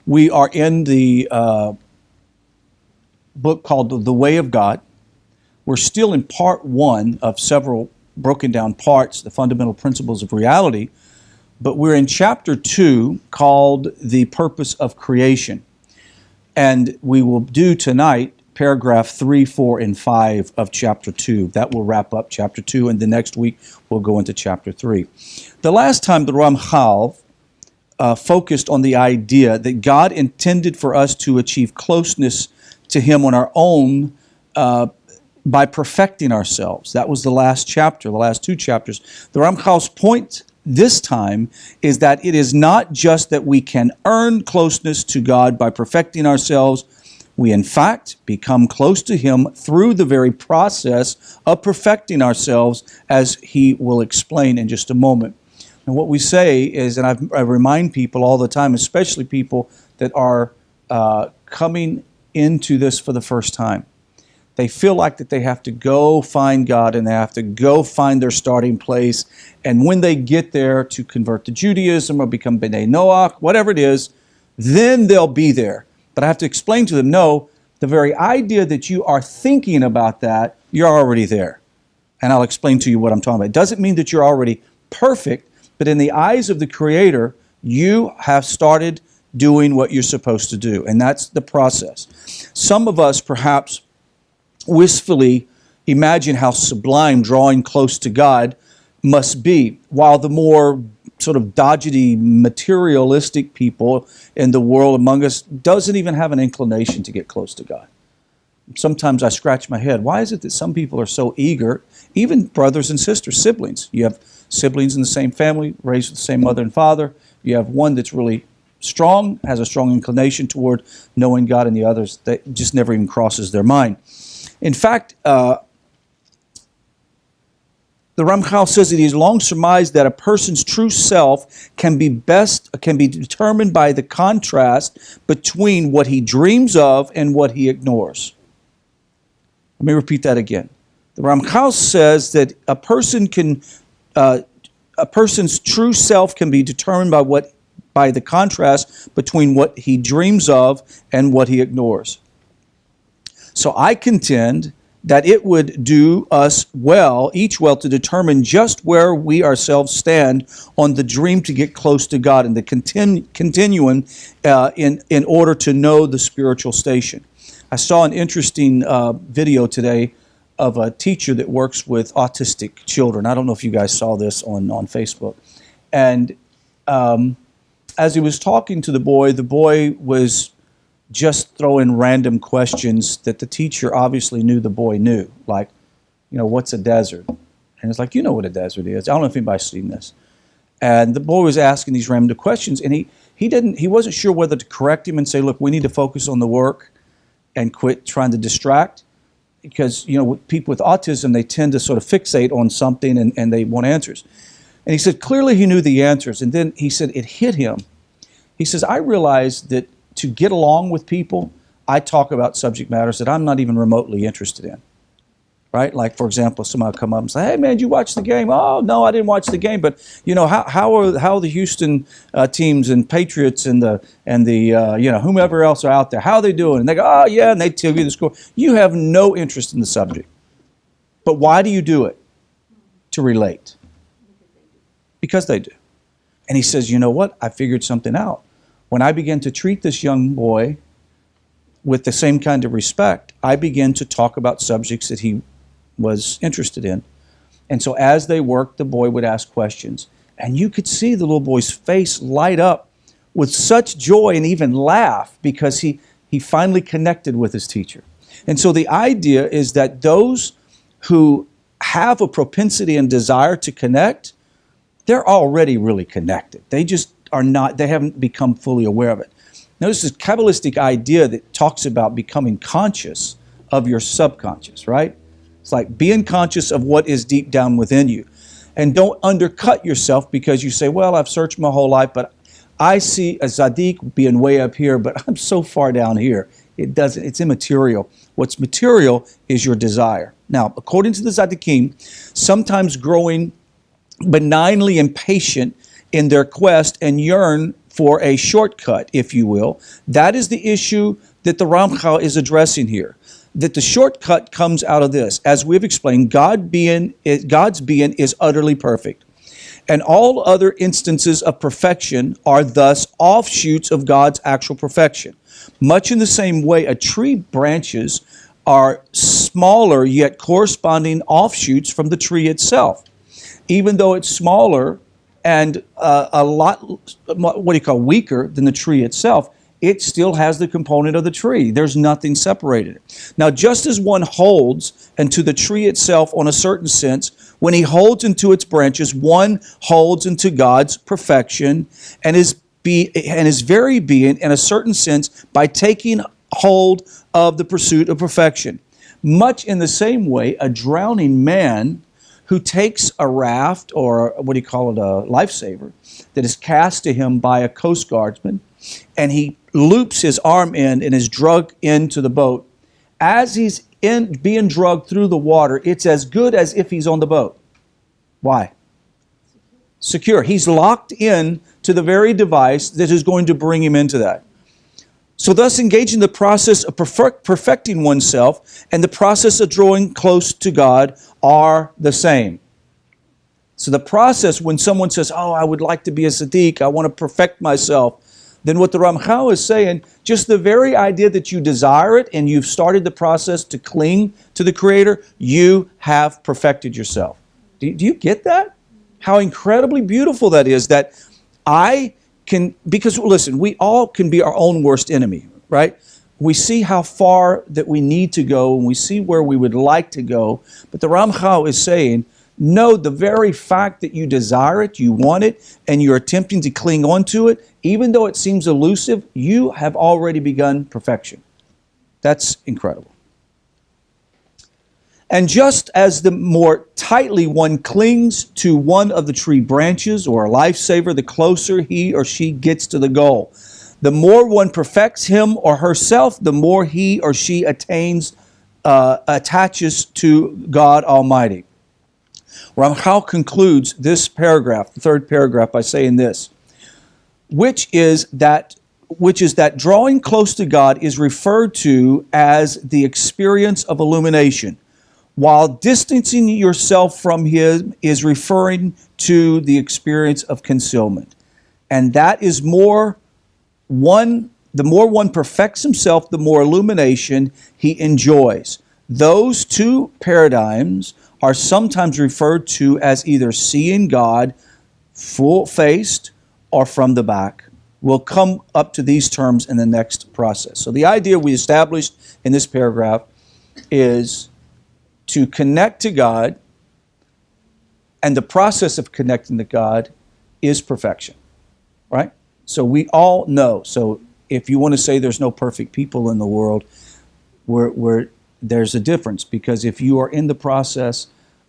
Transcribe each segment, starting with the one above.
We are in the book called The Way of God. We're still in part one of several broken down parts, the fundamental principles of reality, but we're in chapter 2 called The Purpose of Creation. And we will do tonight paragraph 3, 4, and 5 of chapter 2. That will wrap up chapter 2, and the next week we'll go into chapter 3. The last time the Ramchal focused on the idea that God intended for us to achieve closeness to Him on our own by perfecting ourselves. That was the last chapter, the last 2 chapters. The Ramchal's point this time is that it is not just that we can earn closeness to God by perfecting ourselves. We, in fact, become close to Him through the very process of perfecting ourselves, as He will explain in just a moment. And what we say is, and I remind people all the time, especially people that are coming into this for the first time, they feel like that they have to go find God and they have to go find their starting place. And when they get there to convert to Judaism or become B'nai Noach, whatever it is, then they'll be there. But I have to explain to them, no, the very idea that you are thinking about that, you're already there. And I'll explain to you what I'm talking about. It doesn't mean that you're already perfect, but in the eyes of the Creator, you have started doing what you're supposed to do. And that's the process. Some of us perhaps wistfully imagine how sublime drawing close to God must be, while the more sort of doggedly materialistic people in the world among us doesn't even have an inclination to get close to God. Sometimes I scratch my head. Why is it that some people are so eager, even brothers and sisters, siblings? You have siblings in the same family, raised with the same mother and father. You have one that's really strong, has a strong inclination toward knowing God, and the others that just never even crosses their mind. In fact, the Ramchal says that he's long surmised that a person's true self can be determined by the contrast between what he dreams of and what he ignores. Let me repeat that again. The Ramchal says that a person's true self can be determined by the contrast between what he dreams of and what he ignores. So I contend that it would do us each well, to determine just where we ourselves stand on the dream to get close to God and the continuum in order to know the spiritual station. I saw an interesting video today of a teacher that works with autistic children. I don't know if you guys saw this on Facebook. And as he was talking to the boy was just throwing random questions that the teacher obviously knew the boy knew. Like, what's a desert? And it's like, you know what a desert is. I don't know if anybody's seen this. And the boy was asking these random questions, and he wasn't sure whether to correct him and say, look, we need to focus on the work and quit trying to distract. Because, people with autism, they tend to sort of fixate on something and they want answers. And he said, clearly he knew the answers. And then he said, it hit him. He says, I realized that to get along with people, I talk about subject matters that I'm not even remotely interested in. Right? Like, for example, somebody will come up and say, hey, man, did you watch the game? Oh, no, I didn't watch the game. But, how are the Houston teams and Patriots and the whomever else are out there? How are they doing? And they go, oh, yeah, and they tell you the score. You have no interest in the subject. But why do you do it? To relate. Because they do. And he says, you know what? I figured something out. When I began to treat this young boy with the same kind of respect, I began to talk about subjects that he was interested in. And so as they worked, the boy would ask questions. And you could see the little boy's face light up with such joy and even laugh because he finally connected with his teacher. And so the idea is that those who have a propensity and desire to connect, they're already really connected. They just they haven't become fully aware of it. Notice this Kabbalistic idea that talks about becoming conscious of your subconscious, right? It's like being conscious of what is deep down within you. And don't undercut yourself because you say, well, I've searched my whole life, but I see a tzaddik being way up here, but I'm so far down here. It's immaterial. What's material is your desire. Now, according to the tzaddikim, sometimes growing benignly impatient in their quest and yearn for a shortcut, if you will. That is the issue that the Ramchal is addressing here. That the shortcut comes out of this. As we've explained, God's being is utterly perfect. And all other instances of perfection are thus offshoots of God's actual perfection. Much in the same way, a tree branches are smaller yet corresponding offshoots from the tree itself. Even though it's smaller and a lot, weaker than the tree itself, it still has the component of the tree. There's nothing separated. Now, just as one holds into the tree itself on a certain sense, when he holds into its branches, one holds into God's perfection and his very being in a certain sense by taking hold of the pursuit of perfection. Much in the same way, a drowning man who takes a raft, or a lifesaver, that is cast to him by a coast guardsman, and he loops his arm in and is drugged into the boat. As he's being drugged through the water, it's as good as if he's on the boat. Why? Secure. He's locked in to the very device that is going to bring him into that. So thus, engaging the process of perfecting oneself and the process of drawing close to God are the same. So the process, when someone says, oh, I would like to be a tzaddik, I want to perfect myself, then what the Ramchal is saying, just the very idea that you desire it and you've started the process to cling to the Creator, you have perfected yourself. Do you get that? How incredibly beautiful that is, that because listen, we all can be our own worst enemy, right? We see how far that we need to go and we see where we would like to go. But the Ramchal is saying, no, the very fact that you desire it, you want it, and you're attempting to cling on to it, even though it seems elusive, you have already begun perfection. That's incredible. And just as the more tightly one clings to one of the tree branches or a lifesaver, the closer he or she gets to the goal. The more one perfects him or herself, the more he or she attaches to God Almighty. Ramchal concludes this paragraph, the third paragraph, by saying this, which is that drawing close to God is referred to as the experience of illumination, while distancing yourself from Him is referring to the experience of concealment. And that is the more one perfects himself, the more illumination he enjoys. Those two paradigms are sometimes referred to as either seeing God full-faced or from the back. We'll come up to these terms in the next process. So the idea we established in this paragraph is to connect to God, and the process of connecting to God is perfection, right? So we all know. So if you want to say there's no perfect people in the world, there's a difference, because if you are in the process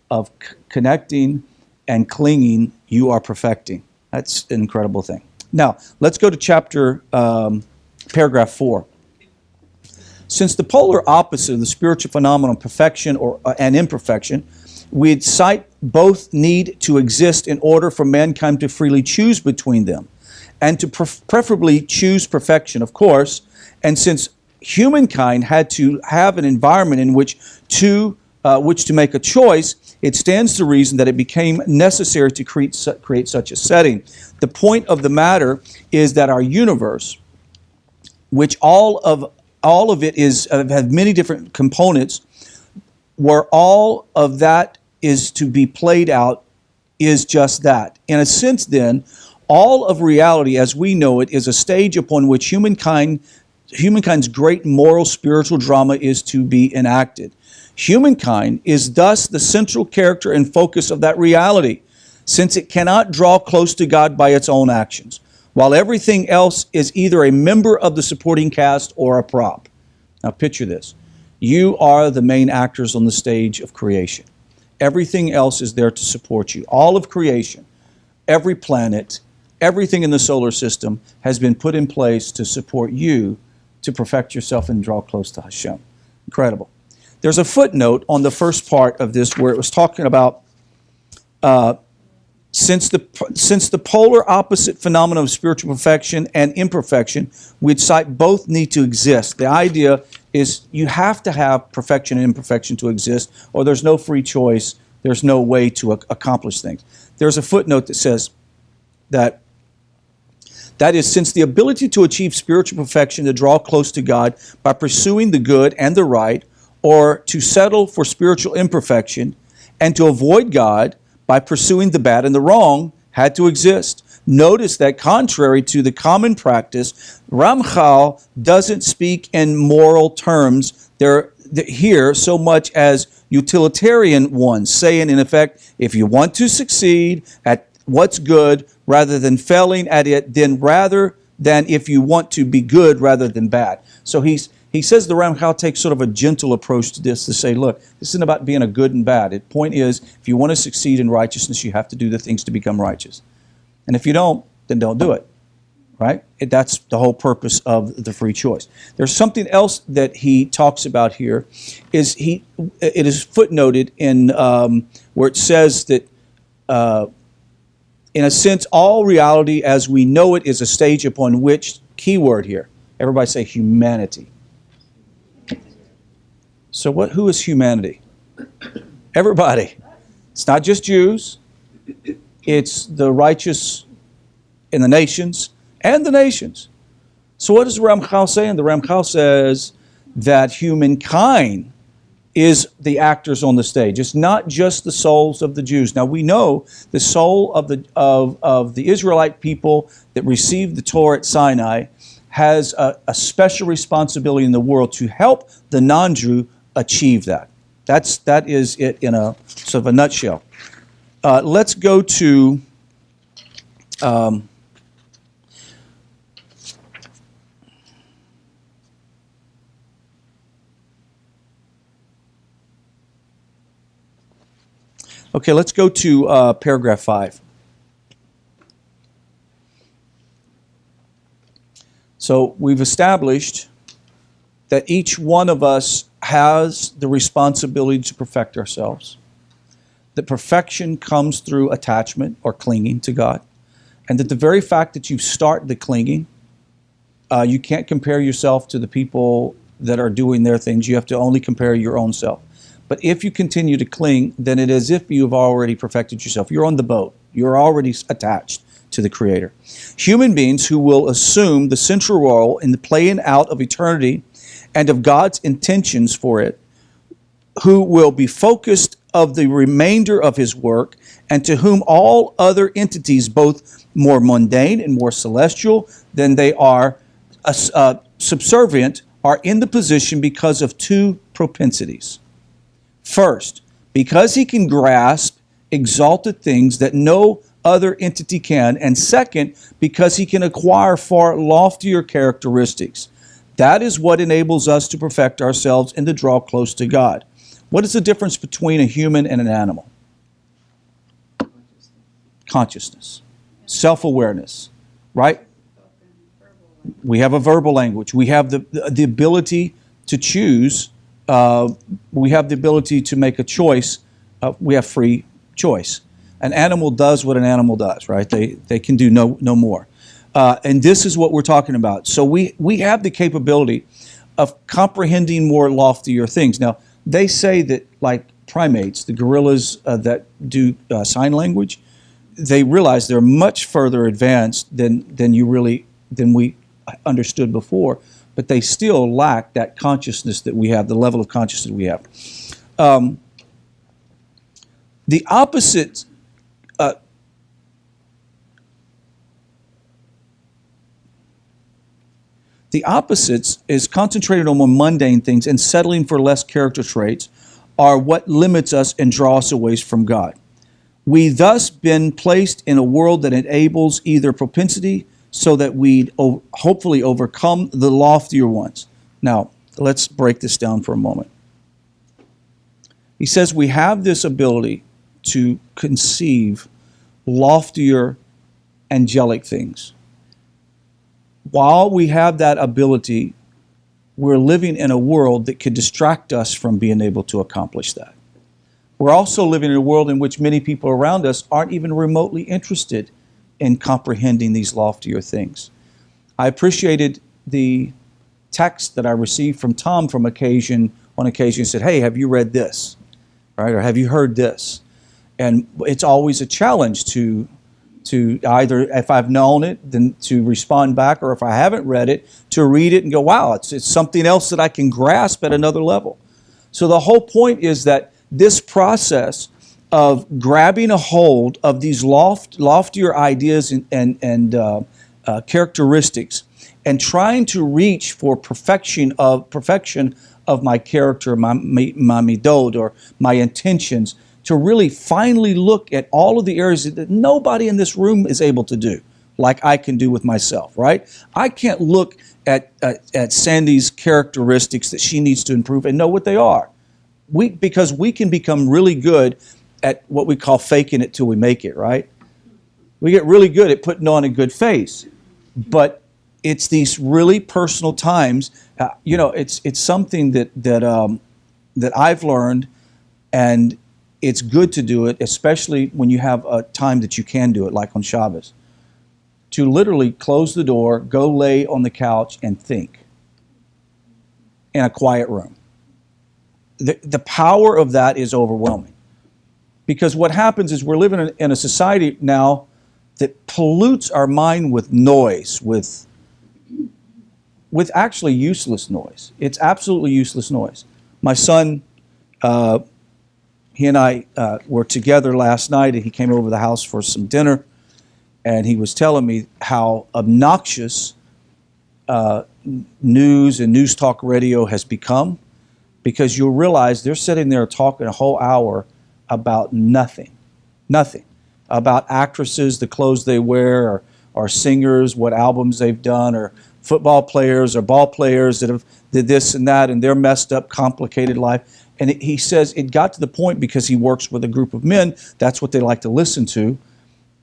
of connecting and clinging, you are perfecting. That's an incredible thing. Now, let's go to paragraph 4. Since the polar opposite of the spiritual phenomenon, perfection and imperfection, we'd cite both need to exist in order for mankind to freely choose between them, and to preferably choose perfection, of course. And since humankind had to have an environment in which to make a choice, it stands to reason that it became necessary to create such a setting. The point of the matter is that our universe, which all of it have many different components, where all of that is to be played out, is just that. In a sense, then, all of reality as we know it is a stage upon which humankind's great moral spiritual drama is to be enacted. Humankind is thus the central character and focus of that reality, since it cannot draw close to God by its own actions, while everything else is either a member of the supporting cast or a prop. Now picture this. You are the main actors on the stage of creation. Everything else is there to support you. All of creation, every planet, everything in the solar system has been put in place to support you to perfect yourself and draw close to Hashem. Incredible. There's a footnote on the first part of this where it was talking about Since the polar opposite phenomena of spiritual perfection and imperfection, we'd cite both need to exist. The idea is you have to have perfection and imperfection to exist, or there's no free choice, there's no way to accomplish things. There's a footnote that says that is, since the ability to achieve spiritual perfection, to draw close to God by pursuing the good and the right, or to settle for spiritual imperfection, and to avoid God by pursuing the bad and the wrong, had to exist. Notice that contrary to the common practice, Ramchal doesn't speak in moral terms here so much as utilitarian ones, saying in effect, if you want to succeed at what's good rather than failing at it, then rather than if you want to be good rather than bad. So he says the Ramchal takes sort of a gentle approach to this, to say, look, this isn't about being a good and bad. The point is, if you want to succeed in righteousness, you have to do the things to become righteous. And if you don't, then don't do it, right? That's the whole purpose of the free choice. There's something else that he talks about here. It is footnoted in where it says that, in a sense, all reality as we know it is a stage upon which, keyword here, everybody say humanity. So who is humanity? Everybody. It's not just Jews. It's the righteous in the nations and the nations. So what does the Ramchal say? And the Ramchal says that humankind is the actors on the stage. It's not just the souls of the Jews. Now we know the soul of the Israelite people that received the Torah at Sinai has a special responsibility in the world to help the non-Jew achieve that. That is it in a sort of a nutshell. Let's go to let's go to paragraph 5. So we've established that each one of us has the responsibility to perfect ourselves. That perfection comes through attachment or clinging to God. And that the very fact that you start the clinging, you can't compare yourself to the people that are doing their things. You have to only compare your own self. But if you continue to cling, then it is as if you've already perfected yourself. You're on the boat. You're already attached to the Creator. Human beings who will assume the central role in the playing out of eternity and of God's intentions for it, who will be focused of the remainder of His work, and to whom all other entities, both more mundane and more celestial than they are subservient, are in the position because of two propensities. First, because he can grasp exalted things that no other entity can, and second, because he can acquire far loftier characteristics. That is what enables us to perfect ourselves and to draw close to God. What is the difference between a human and an animal? Consciousness. Self-awareness, right? We have a verbal language. We have the ability to choose. We have the ability to make a choice. We have free choice. An animal does what an animal does, right? They can do no more. And this is what we're talking about. So we have the capability of comprehending more loftier things. Now, they say that like primates, the gorillas that do sign language, they realize they're much further advanced than we understood before, but they still lack that consciousness that we have, the level of consciousness we have. The opposite The opposites is concentrated on more mundane things and settling for less character traits are what limits us and draw us away from God. We thus been placed in a world that enables either propensity so that we hopefully overcome the loftier ones. Now, let's break this down for a moment. He says we have this ability to conceive loftier angelic things. While we have that ability, we're living in a world that could distract us from being able to accomplish that. We're also living in a world in which many people around us aren't even remotely interested in comprehending these loftier things. I appreciated the text that I received from Tom on occasion said, "Hey, have you read this?" Right? Or have you heard this? And it's always a challenge to either, if I've known it, then to respond back, or if I haven't read it, to read it and go, wow, it's something else that I can grasp at another level. So the whole point is that this process of grabbing a hold of these loftier ideas and characteristics, and trying to reach for perfection of my character, my midot, or my intentions, to really finally look at all of the areas that nobody in this room is able to do, like I can do with myself, right? I can't look at Sandy's characteristics that she needs to improve and know what they are. Because we can become really good at what we call faking it till we make it, right? We get really good at putting on a good face. But it's these really personal times, it's something that I've learned, and it's good to do it, especially when you have a time that you can do it, like on Shabbos. To literally close the door, go lay on the couch, and think in a quiet room. The power of that is overwhelming. Because what happens is we're living in a society now that pollutes our mind with noise, with actually useless noise. It's absolutely useless noise. My son, he and I were together last night, and he came over to the house for some dinner, and he was telling me how obnoxious news and news talk radio has become, because you'll realize they're sitting there talking a whole hour about nothing, about actresses, the clothes they wear, or singers, what albums they've done, or football players or ball players that have did this and that, and their messed up, complicated life. And he says it got to the point, because he works with a group of men, that's what they like to listen to.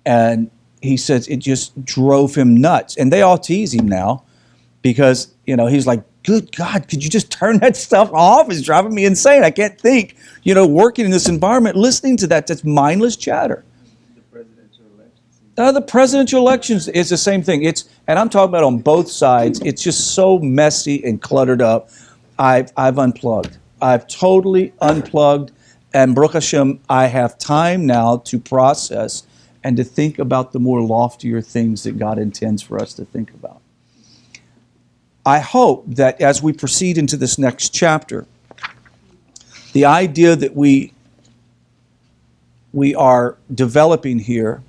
And he says it just drove him nuts. And they all tease him now, because, he's like, good God, could you just turn that stuff off? It's driving me insane. I can't think, working in this environment, listening to that's mindless chatter. The presidential elections is the same thing. And I'm talking about on both sides. It's just so messy and cluttered up. I've unplugged. I've totally unplugged. And Baruch Hashem, I have time now to process and to think about the more loftier things that God intends for us to think about. I hope that as we proceed into this next chapter, the idea that we are developing here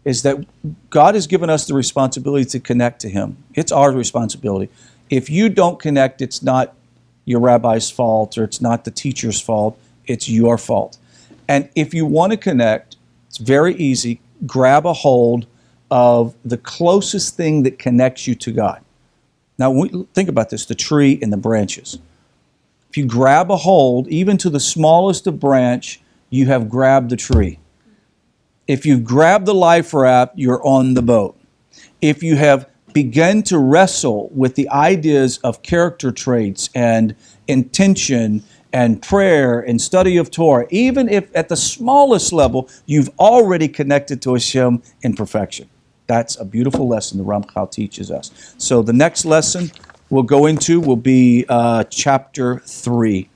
is that God has given us the responsibility to connect to Him. It's our responsibility. If you don't connect, it's not your rabbi's fault, or it's not the teacher's fault, it's your fault. And if you want to connect, it's very easy. Grab a hold of the closest thing that connects you to God. Now, think about this, the tree and the branches. If you grab a hold, even to the smallest of branch, you have grabbed the tree. If you've grabbed the life raft, you're on the boat. If you have begun to wrestle with the ideas of character traits and intention and prayer and study of Torah, even if at the smallest level, you've already connected to Hashem in perfection. That's a beautiful lesson the Ramchal teaches us. So the next lesson we'll go into will be chapter 3.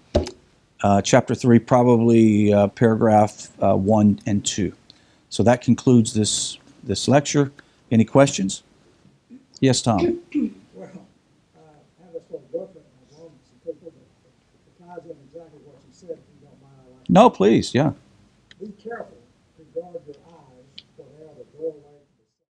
Chapter 3, probably paragraph 1 and 2. So that concludes this lecture. Any questions? Yes, Tom. Well, I have this little booklet on Romans, and people that ties in exactly what you said, if you don't mind. No, please, yeah. Be careful to guard your